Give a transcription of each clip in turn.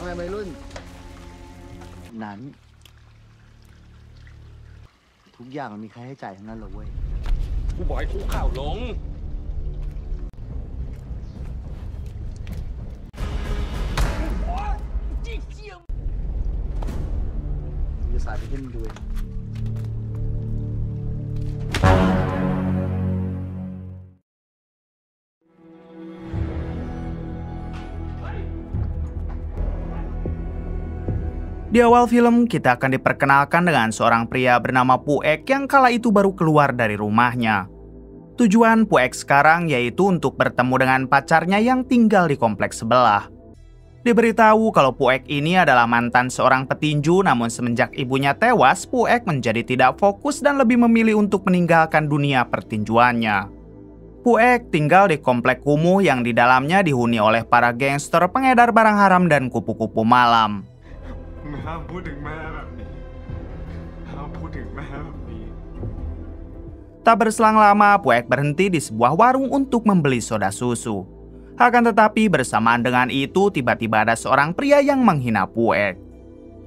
ไงวัยรุ่นนั้นทุกอย่างมันมีค่าใช้จ่ายทั้งนั้นเหรอเว้ยกูบอกให้คุกเข่าลงจะสายไปขึ้นดูเอง Di awal film, kita akan diperkenalkan dengan seorang pria bernama Puek yang kala itu baru keluar dari rumahnya. Tujuan Puek sekarang yaitu untuk bertemu dengan pacarnya yang tinggal di kompleks sebelah. Diberitahu kalau Puek ini adalah mantan seorang petinju, namun semenjak ibunya tewas, Puek menjadi tidak fokus dan lebih memilih untuk meninggalkan dunia pertinjuannya. Puek tinggal di komplek kumuh yang di dalamnya dihuni oleh para gangster, pengedar barang haram, dan kupu-kupu malam. Tak berselang lama, Puek berhenti di sebuah warung untuk membeli soda susu. Akan tetapi bersamaan dengan itu, tiba-tiba ada seorang pria yang menghina Puek.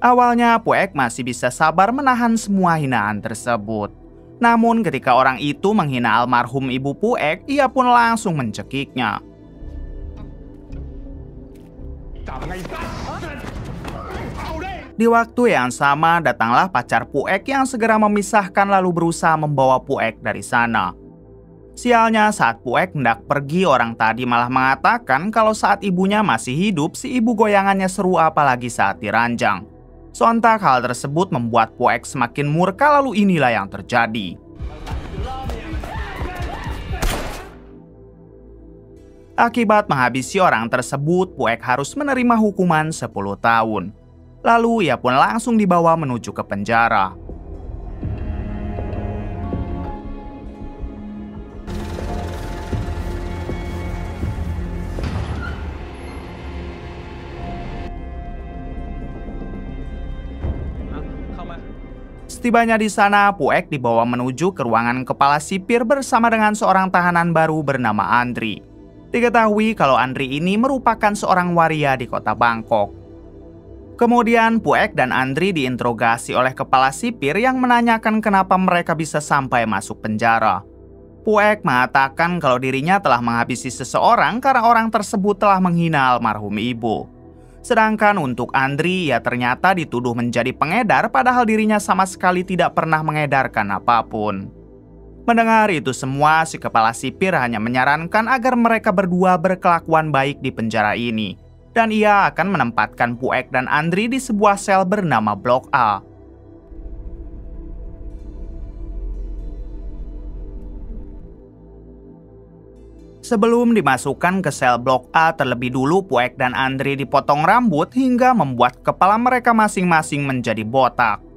Awalnya, Puek masih bisa sabar menahan semua hinaan tersebut. Namun ketika orang itu menghina almarhum ibu Puek, ia pun langsung mencekiknya. Di waktu yang sama, datanglah pacar Puek yang segera memisahkan lalu berusaha membawa Puek dari sana. Sialnya, saat Puek hendak pergi, orang tadi malah mengatakan kalau saat ibunya masih hidup, si ibu goyangannya seru apalagi saat diranjang. Sontak hal tersebut membuat Puek semakin murka, lalu inilah yang terjadi. Akibat menghabisi orang tersebut, Puek harus menerima hukuman 10 tahun. Lalu ia pun langsung dibawa menuju ke penjara. Setibanya di sana, Puek dibawa menuju ke ruangan kepala sipir bersama dengan seorang tahanan baru bernama Andri. Diketahui kalau Andri ini merupakan seorang waria di kota Bangkok. Kemudian Puek dan Andri diinterogasi oleh kepala sipir yang menanyakan kenapa mereka bisa sampai masuk penjara. Puek mengatakan kalau dirinya telah menghabisi seseorang karena orang tersebut telah menghina almarhum ibu. Sedangkan untuk Andri, ia ternyata dituduh menjadi pengedar padahal dirinya sama sekali tidak pernah mengedarkan apapun. Mendengar itu semua, si kepala sipir hanya menyarankan agar mereka berdua berkelakuan baik di penjara ini. Dan ia akan menempatkan Puek dan Andri di sebuah sel bernama Blok A. Sebelum dimasukkan ke sel Blok A, terlebih dulu Puek dan Andri dipotong rambut hingga membuat kepala mereka masing-masing menjadi botak.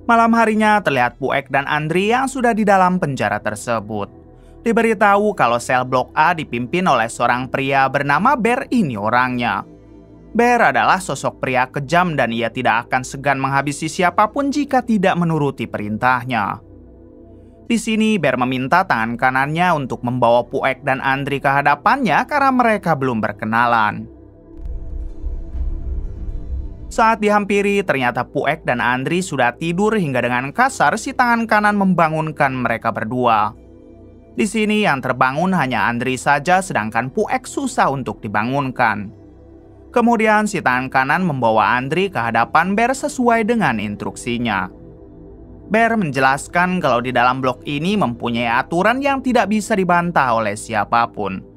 Malam harinya terlihat Puek dan Andri yang sudah di dalam penjara tersebut. Diberitahu kalau sel Blok A dipimpin oleh seorang pria bernama Bear, ini orangnya. Bear adalah sosok pria kejam dan ia tidak akan segan menghabisi siapapun jika tidak menuruti perintahnya. Di sini Bear meminta tangan kanannya untuk membawa Puek dan Andri ke hadapannya karena mereka belum berkenalan. Saat dihampiri, ternyata Puek dan Andri sudah tidur hingga dengan kasar si tangan kanan membangunkan mereka berdua. Di sini yang terbangun hanya Andri saja, sedangkan Puek susah untuk dibangunkan. Kemudian si tangan kanan membawa Andri ke hadapan Bear sesuai dengan instruksinya. Bear menjelaskan kalau di dalam blok ini mempunyai aturan yang tidak bisa dibantah oleh siapapun.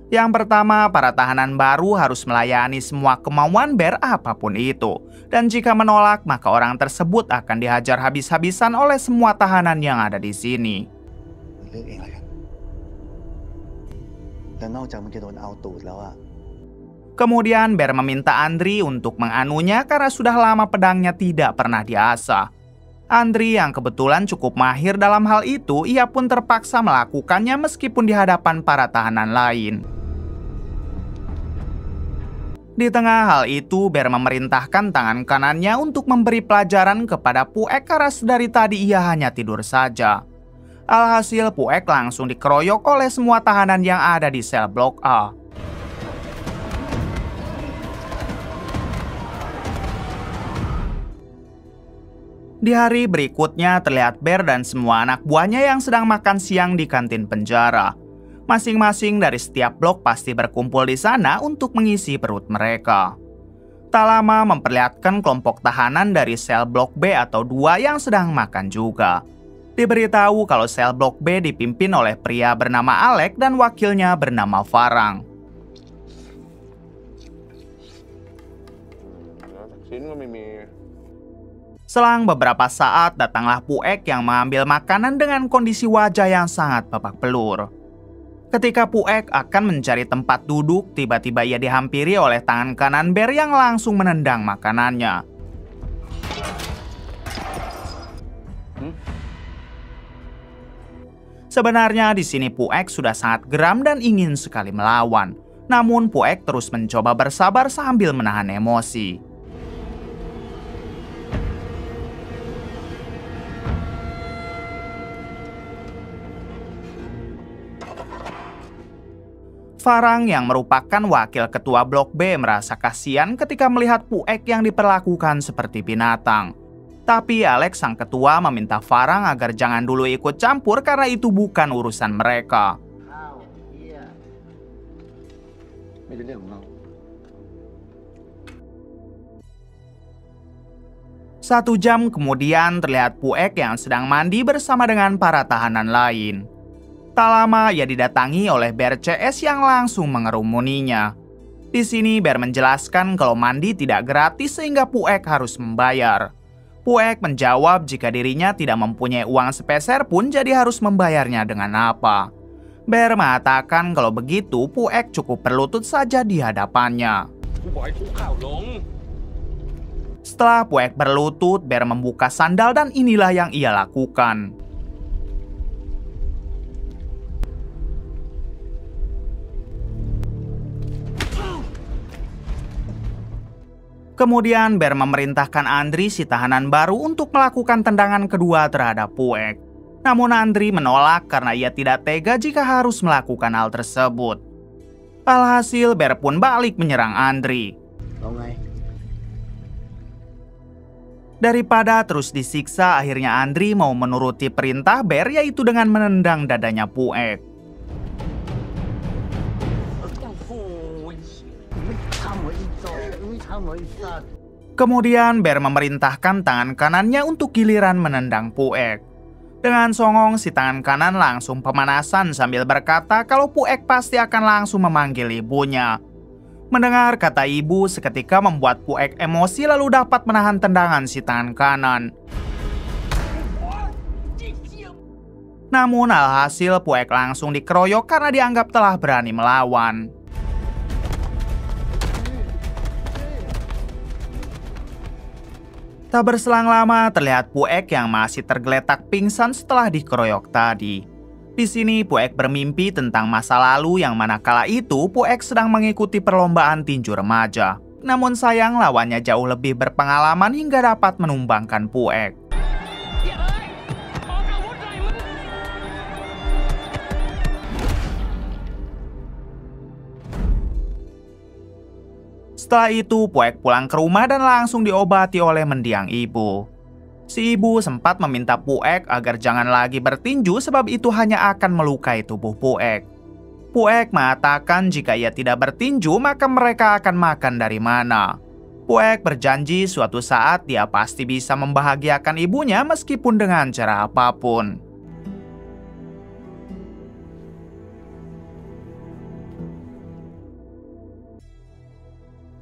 Yang pertama, para tahanan baru harus melayani semua kemauan Bear apapun itu. Dan jika menolak, maka orang tersebut akan dihajar habis-habisan oleh semua tahanan yang ada di sini. Kemudian Bear meminta Andri untuk menganunya karena sudah lama pedangnya tidak pernah diasah. Andri yang kebetulan cukup mahir dalam hal itu, ia pun terpaksa melakukannya meskipun di hadapan para tahanan lain. Di tengah hal itu, Bear memerintahkan tangan kanannya untuk memberi pelajaran kepada Puek karena dari tadi ia hanya tidur saja. Alhasil Puek langsung dikeroyok oleh semua tahanan yang ada di sel blok A. Di hari berikutnya terlihat Bear dan semua anak buahnya yang sedang makan siang di kantin penjara. Masing-masing dari setiap blok pasti berkumpul di sana untuk mengisi perut mereka. Tak lama memperlihatkan kelompok tahanan dari sel blok B atau 2 yang sedang makan juga. Diberitahu kalau sel blok B dipimpin oleh pria bernama Alec dan wakilnya bernama Farang. Selang beberapa saat datanglah Puek yang mengambil makanan dengan kondisi wajah yang sangat babak belur. Ketika Puek akan mencari tempat duduk, tiba-tiba ia dihampiri oleh tangan kanan Bear yang langsung menendang makanannya. Sebenarnya di sini Puek sudah sangat geram dan ingin sekali melawan. Namun Puek terus mencoba bersabar sambil menahan emosi. Farang yang merupakan wakil ketua blok B merasa kasihan ketika melihat Puek yang diperlakukan seperti binatang. Tapi Alex sang ketua meminta Farang agar jangan dulu ikut campur karena itu bukan urusan mereka. Satu jam kemudian terlihat Puek yang sedang mandi bersama dengan para tahanan lain. Tak lama ia didatangi oleh Bear CS yang langsung mengerumuninya. Di sini Bear menjelaskan kalau mandi tidak gratis sehingga Puek harus membayar. Puek menjawab jika dirinya tidak mempunyai uang sepeser pun jadi harus membayarnya dengan apa. Bear mengatakan kalau begitu Puek cukup berlutut saja di hadapannya. Setelah Puek berlutut, Bear membuka sandal dan inilah yang ia lakukan. Kemudian Bear memerintahkan Andri si tahanan baru untuk melakukan tendangan kedua terhadap Puek. Namun Andri menolak karena ia tidak tega jika harus melakukan hal tersebut. Alhasil Bear pun balik menyerang Andri. Daripada terus disiksa, akhirnya Andri mau menuruti perintah Bear yaitu dengan menendang dadanya Puek. Kemudian Bear memerintahkan tangan kanannya untuk giliran menendang Puek. Dengan songong si tangan kanan langsung pemanasan sambil berkata kalau Puek pasti akan langsung memanggil ibunya. Mendengar kata ibu seketika membuat Puek emosi lalu dapat menahan tendangan si tangan kanan. Namun alhasil Puek langsung dikeroyok karena dianggap telah berani melawan. Tak berselang lama terlihat Puek yang masih tergeletak pingsan setelah dikeroyok tadi. Di sini Puek bermimpi tentang masa lalu yang mana kala itu Puek sedang mengikuti perlombaan tinju remaja. Namun sayang lawannya jauh lebih berpengalaman hingga dapat menumbangkan Puek. Setelah itu, Puek pulang ke rumah dan langsung diobati oleh mendiang ibu. Si ibu sempat meminta Puek agar jangan lagi bertinju sebab itu hanya akan melukai tubuh Puek. Puek mengatakan jika ia tidak bertinju maka mereka akan makan dari mana. Puek berjanji suatu saat dia pasti bisa membahagiakan ibunya meskipun dengan cara apapun.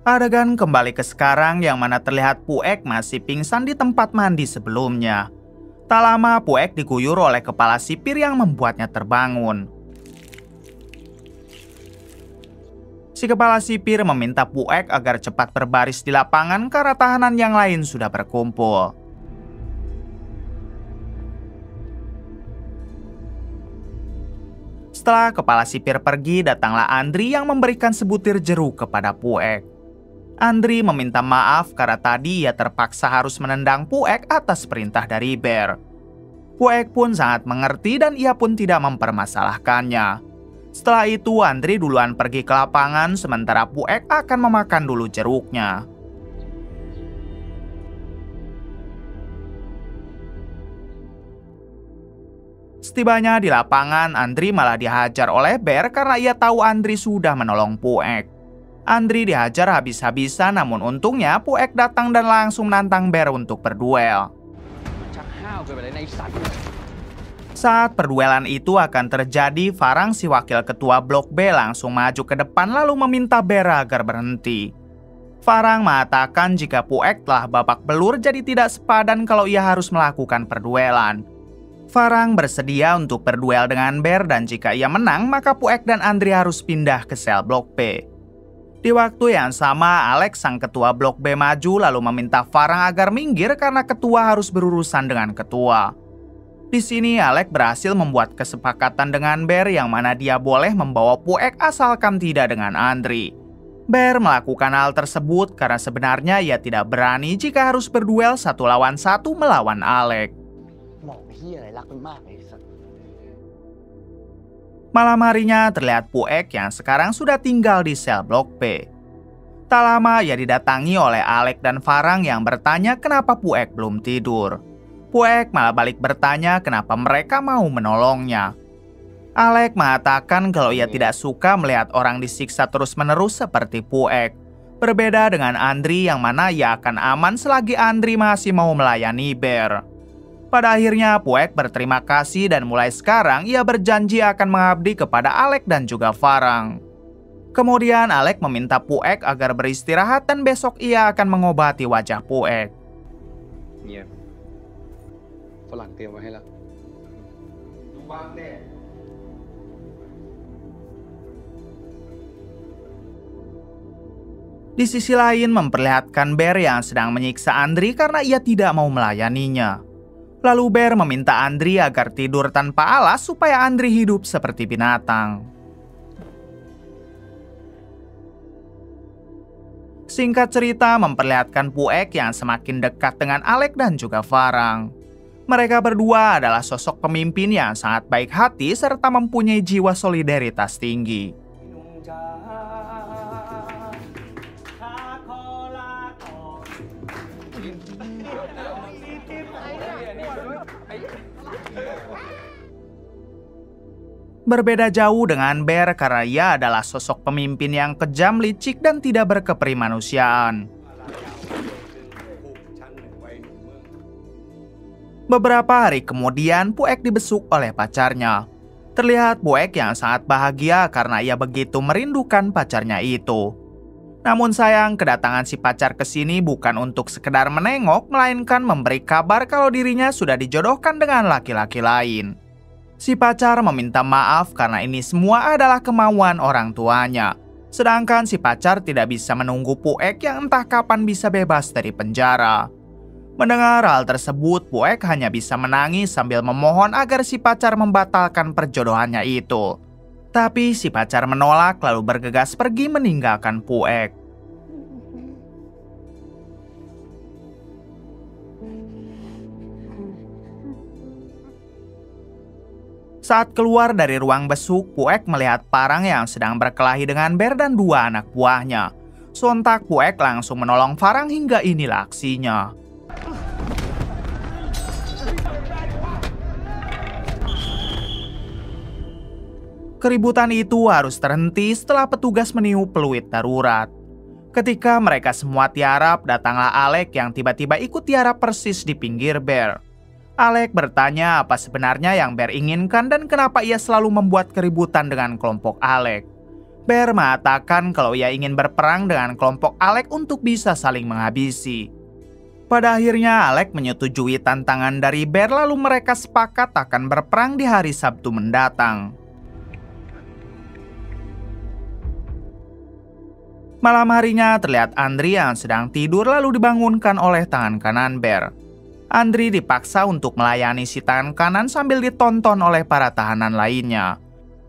Adegan kembali ke sekarang yang mana terlihat Puek masih pingsan di tempat mandi sebelumnya. Tak lama Puek diguyur oleh kepala sipir yang membuatnya terbangun. Si kepala sipir meminta Puek agar cepat berbaris di lapangan karena tahanan yang lain sudah berkumpul. Setelah kepala sipir pergi, datanglah Andri yang memberikan sebutir jeruk kepada Puek. Andri meminta maaf karena tadi ia terpaksa harus menendang Puek atas perintah dari Bear. Puek pun sangat mengerti dan ia pun tidak mempermasalahkannya. Setelah itu, Andri duluan pergi ke lapangan sementara Puek akan memakan dulu jeruknya. Setibanya di lapangan, Andri malah dihajar oleh Bear karena ia tahu Andri sudah menolong Puek. Andri dihajar habis-habisan, namun untungnya Puek datang dan langsung menantang Bear untuk berduel. Saat perduelan itu akan terjadi, Farang si wakil ketua Blok B langsung maju ke depan lalu meminta Bear agar berhenti. Farang mengatakan jika Puek telah babak belur jadi tidak sepadan kalau ia harus melakukan perduelan. Farang bersedia untuk berduel dengan Bear dan jika ia menang maka Puek dan Andri harus pindah ke sel Blok B. Di waktu yang sama, Alex sang ketua Blok B maju lalu meminta Farang agar minggir karena ketua harus berurusan dengan ketua. Di sini Alex berhasil membuat kesepakatan dengan Bear yang mana dia boleh membawa Puek asalkan tidak dengan Andri. Bear melakukan hal tersebut karena sebenarnya ia tidak berani jika harus berduel 1 lawan 1 melawan Alex. Malam harinya terlihat Puek yang sekarang sudah tinggal di sel Blok B. Tak lama ia didatangi oleh Alex dan Farang yang bertanya kenapa Puek belum tidur. Puek malah balik bertanya kenapa mereka mau menolongnya. Alex mengatakan kalau ia tidak suka melihat orang disiksa terus-menerus seperti Puek. Berbeda dengan Andri yang mana ia akan aman selagi Andri masih mau melayani Bear. Pada akhirnya Puek berterima kasih dan mulai sekarang ia berjanji akan mengabdi kepada Alex dan juga Farang. Kemudian Alex meminta Puek agar beristirahat dan besok ia akan mengobati wajah Puek. Iya.ฝรั่งเตรียมไว้ให้แล้ว Di sisi lain memperlihatkan Bear yang sedang menyiksa Andri karena ia tidak mau melayaninya. Lalu Bear meminta Andri agar tidur tanpa alas supaya Andri hidup seperti binatang. Singkat cerita memperlihatkan Puek yang semakin dekat dengan Alex dan juga Farang. Mereka berdua adalah sosok pemimpin yang sangat baik hati serta mempunyai jiwa solidaritas tinggi. Berbeda jauh dengan Bear karena ia adalah sosok pemimpin yang kejam, licik, dan tidak berkeprimanusiaan. Beberapa hari kemudian, Puek dibesuk oleh pacarnya. Terlihat Puek yang sangat bahagia karena ia begitu merindukan pacarnya itu. Namun sayang, kedatangan si pacar ke sini bukan untuk sekedar menengok, melainkan memberi kabar kalau dirinya sudah dijodohkan dengan laki-laki lain. Si pacar meminta maaf karena ini semua adalah kemauan orang tuanya. Sedangkan si pacar tidak bisa menunggu Puek yang entah kapan bisa bebas dari penjara. Mendengar hal tersebut, Puek hanya bisa menangis sambil memohon agar si pacar membatalkan perjodohannya itu. Tapi si pacar menolak lalu bergegas pergi meninggalkan Puek. Saat keluar dari ruang besuk, Puek melihat Farang yang sedang berkelahi dengan Bear dan 2 anak buahnya. Sontak Puek langsung menolong Farang hingga inilah aksinya. Keributan itu harus terhenti setelah petugas meniup peluit darurat. Ketika mereka semua tiarap, datanglah Alex yang tiba-tiba ikut tiarap persis di pinggir Bear. Alex bertanya apa sebenarnya yang Bear inginkan dan kenapa ia selalu membuat keributan dengan kelompok Alex. Bear mengatakan kalau ia ingin berperang dengan kelompok Alex untuk bisa saling menghabisi. Pada akhirnya Alex menyetujui tantangan dari Bear lalu mereka sepakat akan berperang di hari Sabtu mendatang. Malam harinya terlihat Andri yang sedang tidur lalu dibangunkan oleh tangan kanan Bear. Andri dipaksa untuk melayani si tangan kanan sambil ditonton oleh para tahanan lainnya.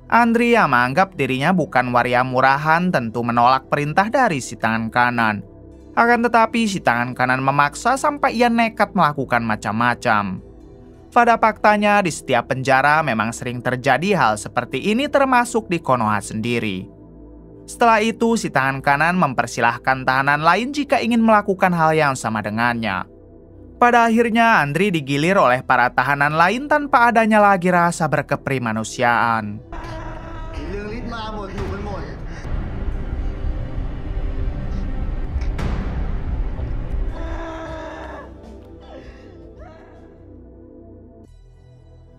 Andri yang menganggap dirinya bukan waria murahan tentu menolak perintah dari si tangan kanan. Akan tetapi si tangan kanan memaksa sampai ia nekat melakukan macam-macam. Pada faktanya di setiap penjara memang sering terjadi hal seperti ini termasuk di Konoha sendiri. Setelah itu si tangan kanan mempersilahkan tahanan lain jika ingin melakukan hal yang sama dengannya. Pada akhirnya Andri digilir oleh para tahanan lain tanpa adanya lagi rasa berkeprimanusiaan.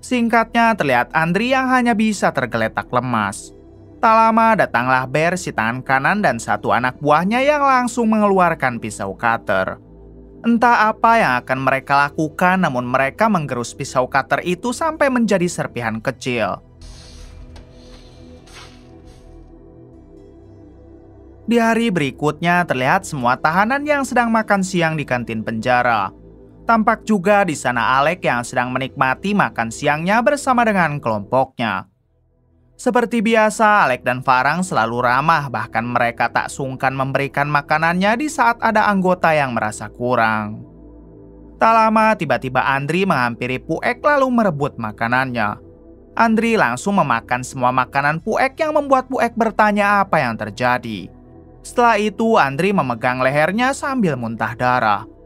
Singkatnya terlihat Andri yang hanya bisa tergeletak lemas. Tak lama datanglah Bear si tangan kanan dan satu anak buahnya yang langsung mengeluarkan pisau cutter. Entah apa yang akan mereka lakukan, namun mereka menggerus pisau cutter itu sampai menjadi serpihan kecil. Di hari berikutnya terlihat semua tahanan yang sedang makan siang di kantin penjara. Tampak juga di sana Alec yang sedang menikmati makan siangnya bersama dengan kelompoknya. Seperti biasa, Alec dan Farang selalu ramah, bahkan mereka tak sungkan memberikan makanannya di saat ada anggota yang merasa kurang. Tak lama, tiba-tiba Andri menghampiri Puek lalu merebut makanannya. Andri langsung memakan semua makanan Puek yang membuat Puek bertanya apa yang terjadi. Setelah itu, Andri memegang lehernya sambil muntah darah.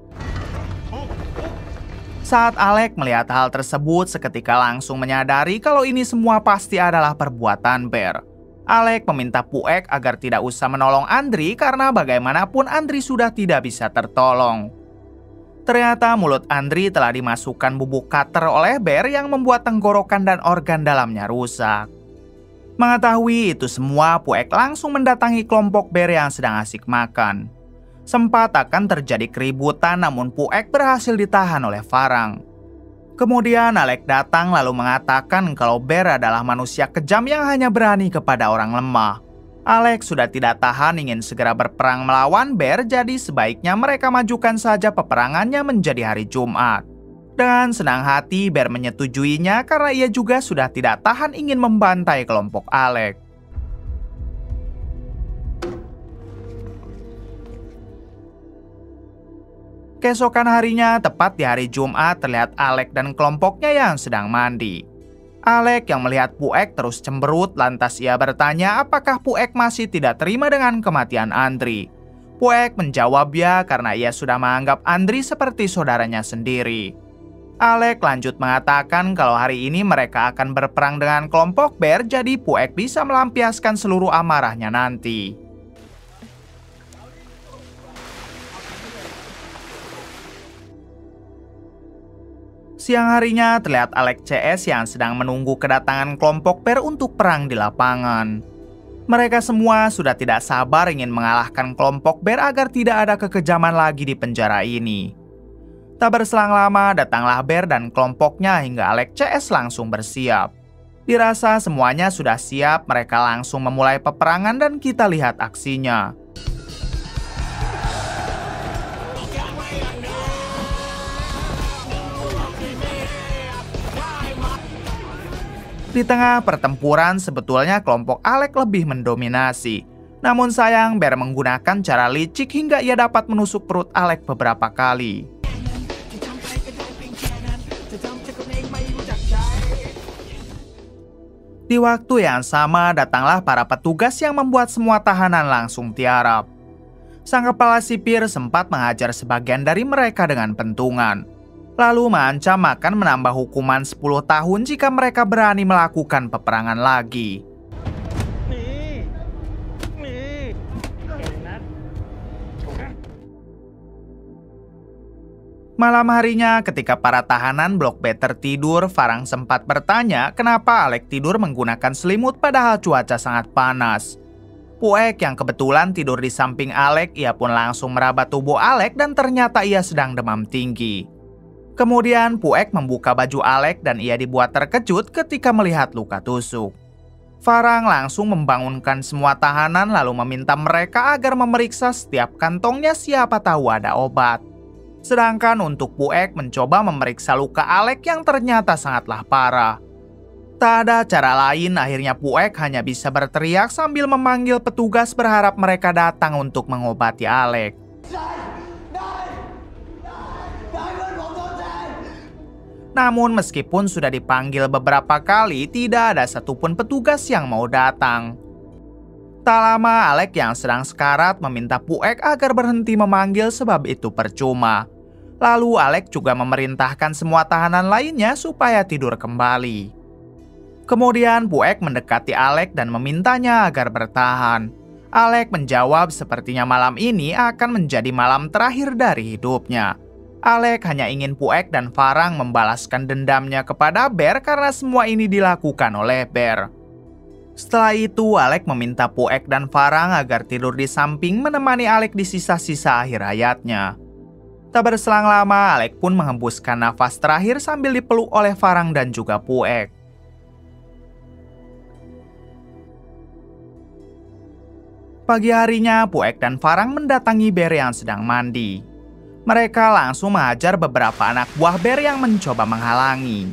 Saat Alec melihat hal tersebut, seketika langsung menyadari kalau ini semua pasti adalah perbuatan Bear. Alec meminta Puek agar tidak usah menolong Andri karena bagaimanapun Andri sudah tidak bisa tertolong. Ternyata mulut Andri telah dimasukkan bubuk cutter oleh Bear yang membuat tenggorokan dan organ dalamnya rusak. Mengetahui itu semua, Puek langsung mendatangi kelompok Bear yang sedang asik makan. Sempat akan terjadi keributan, namun Puek berhasil ditahan oleh Farang. Kemudian Alec datang lalu mengatakan kalau Bear adalah manusia kejam yang hanya berani kepada orang lemah. Alec sudah tidak tahan ingin segera berperang melawan Bear, jadi sebaiknya mereka majukan saja peperangannya menjadi hari Jumat. Dengan senang hati Bear menyetujuinya karena ia juga sudah tidak tahan ingin membantai kelompok Alec. Keesokan harinya, tepat di hari Jumat, terlihat Alec dan kelompoknya yang sedang mandi. Alec yang melihat Puek terus cemberut, lantas ia bertanya apakah Puek masih tidak terima dengan kematian Andri. Puek menjawab ya karena ia sudah menganggap Andri seperti saudaranya sendiri. Alec lanjut mengatakan kalau hari ini mereka akan berperang dengan kelompok Bear, jadi Puek bisa melampiaskan seluruh amarahnya nanti. Siang harinya terlihat Alec CS yang sedang menunggu kedatangan kelompok Bear untuk perang di lapangan. Mereka semua sudah tidak sabar ingin mengalahkan kelompok Bear agar tidak ada kekejaman lagi di penjara ini. Tak berselang lama datanglah Bear dan kelompoknya hingga Alec CS langsung bersiap. Dirasa semuanya sudah siap, mereka langsung memulai peperangan dan kita lihat aksinya. Di tengah pertempuran, sebetulnya kelompok Alec lebih mendominasi. Namun sayang, Bear menggunakan cara licik hingga ia dapat menusuk perut Alec beberapa kali. Di waktu yang sama, datanglah para petugas yang membuat semua tahanan langsung tiarap. Sang kepala sipir sempat menghajar sebagian dari mereka dengan pentungan. Lalu mengancam akan menambah hukuman 10 tahun jika mereka berani melakukan peperangan lagi. Malam harinya ketika para tahanan Blok B tertidur, Farang sempat bertanya kenapa Alec tidur menggunakan selimut padahal cuaca sangat panas. Puek yang kebetulan tidur di samping Alec, ia pun langsung meraba tubuh Alec dan ternyata ia sedang demam tinggi. Kemudian Puek membuka baju Alec dan ia dibuat terkejut ketika melihat luka tusuk. Farang langsung membangunkan semua tahanan lalu meminta mereka agar memeriksa setiap kantongnya siapa tahu ada obat. Sedangkan untuk Puek mencoba memeriksa luka Alec yang ternyata sangatlah parah. Tak ada cara lain, akhirnya Puek hanya bisa berteriak sambil memanggil petugas berharap mereka datang untuk mengobati Alex. Namun meskipun sudah dipanggil beberapa kali, tidak ada satupun petugas yang mau datang. Tak lama, Alex yang sedang sekarat meminta Puek agar berhenti memanggil sebab itu percuma. Lalu Alex juga memerintahkan semua tahanan lainnya supaya tidur kembali. Kemudian Puek mendekati Alex dan memintanya agar bertahan. Alex menjawab sepertinya malam ini akan menjadi malam terakhir dari hidupnya. Alex hanya ingin Puek dan Farang membalaskan dendamnya kepada Bear karena semua ini dilakukan oleh Bear. Setelah itu, Alex meminta Puek dan Farang agar tidur di samping menemani Alex di sisa-sisa akhir hayatnya. Tak berselang lama, Alex pun menghembuskan nafas terakhir sambil dipeluk oleh Farang dan juga Puek. Pagi harinya, Puek dan Farang mendatangi Bear yang sedang mandi. Mereka langsung menghajar beberapa anak buah Bear yang mencoba menghalangi.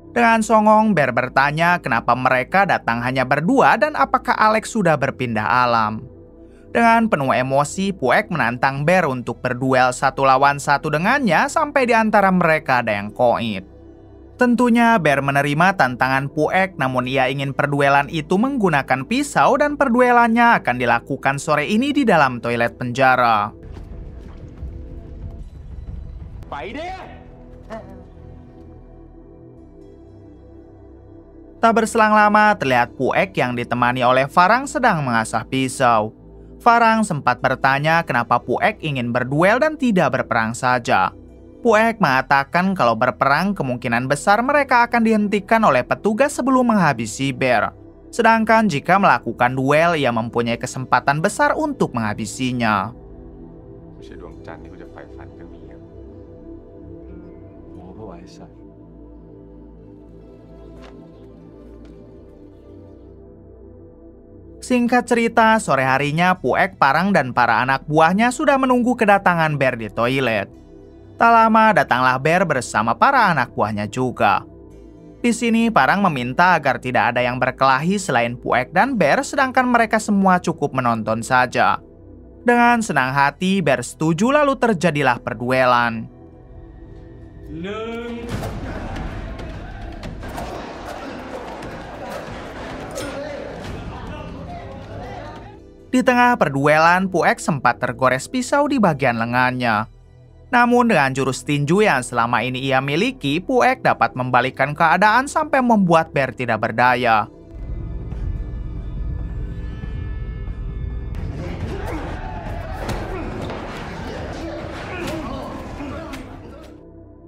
Dengan songong, Bear bertanya kenapa mereka datang hanya berdua dan apakah Alex sudah berpindah alam. Dengan penuh emosi, Puek menantang Bear untuk berduel 1 lawan 1 dengannya sampai di antara mereka ada yang koit. Tentunya Bear menerima tantangan Puek, namun ia ingin perduelan itu menggunakan pisau dan perduelannya akan dilakukan sore ini di dalam toilet penjara. Tak berselang lama, terlihat Puek yang ditemani oleh Farang sedang mengasah pisau. Farang sempat bertanya kenapa Puek ingin berduel dan tidak berperang saja. Puek mengatakan kalau berperang kemungkinan besar mereka akan dihentikan oleh petugas sebelum menghabisi Bear. Sedangkan jika melakukan duel, ia mempunyai kesempatan besar untuk menghabisinya. Singkat cerita, sore harinya Puek, Farang, dan para anak buahnya sudah menunggu kedatangan Bear di toilet. Tak lama datanglah Bear bersama para anak buahnya juga. Di sini Farang meminta agar tidak ada yang berkelahi selain Puek dan Bear, sedangkan mereka semua cukup menonton saja. Dengan senang hati, Bear setuju lalu terjadilah perduelan. Di tengah perduelan, Puek sempat tergores pisau di bagian lengannya. Namun dengan jurus tinju yang selama ini ia miliki, Puek dapat membalikkan keadaan sampai membuat Bear tidak berdaya.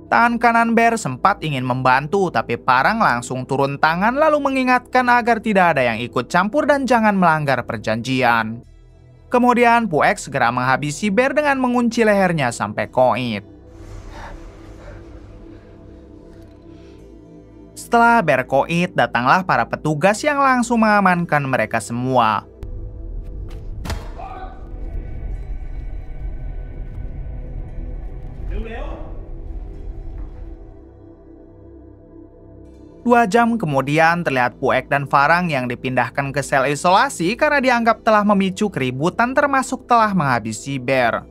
Tangan kanan Bear sempat ingin membantu, tapi Farang langsung turun tangan lalu mengingatkan agar tidak ada yang ikut campur dan jangan melanggar perjanjian. Kemudian Puek segera menghabisi Bear dengan mengunci lehernya sampai koit. Setelah Bear koit, datanglah para petugas yang langsung mengamankan mereka semua. Dua jam kemudian terlihat Puek dan Farang yang dipindahkan ke sel isolasi karena dianggap telah memicu keributan termasuk telah menghabisi Bear.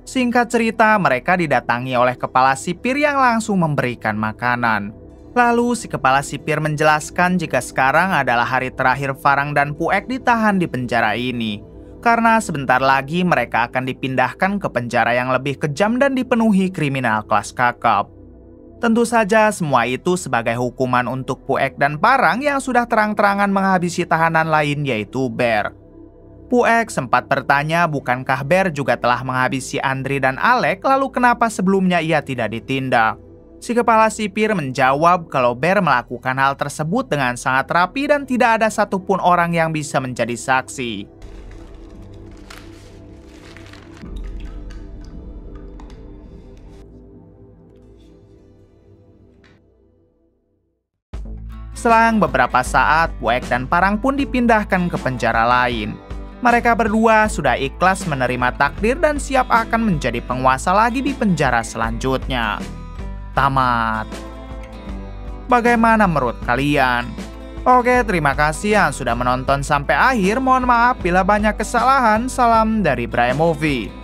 Singkat cerita, mereka didatangi oleh kepala sipir yang langsung memberikan makanan. Lalu si kepala sipir menjelaskan jika sekarang adalah hari terakhir Farang dan Puek ditahan di penjara ini. Karena sebentar lagi mereka akan dipindahkan ke penjara yang lebih kejam dan dipenuhi kriminal kelas kakap. Tentu saja semua itu sebagai hukuman untuk Puek dan Farang yang sudah terang-terangan menghabisi tahanan lain yaitu Bear. Puek sempat bertanya bukankah Bear juga telah menghabisi Andri dan Alex, lalu kenapa sebelumnya ia tidak ditindak. Si kepala sipir menjawab kalau Bear melakukan hal tersebut dengan sangat rapi dan tidak ada satupun orang yang bisa menjadi saksi. Selang beberapa saat, Puek dan Farang pun dipindahkan ke penjara lain. Mereka berdua sudah ikhlas menerima takdir dan siap akan menjadi penguasa lagi di penjara selanjutnya. Tamat. Bagaimana menurut kalian? Oke, terima kasih yang sudah menonton sampai akhir. Mohon maaf bila banyak kesalahan. Salam dari Bray Movie.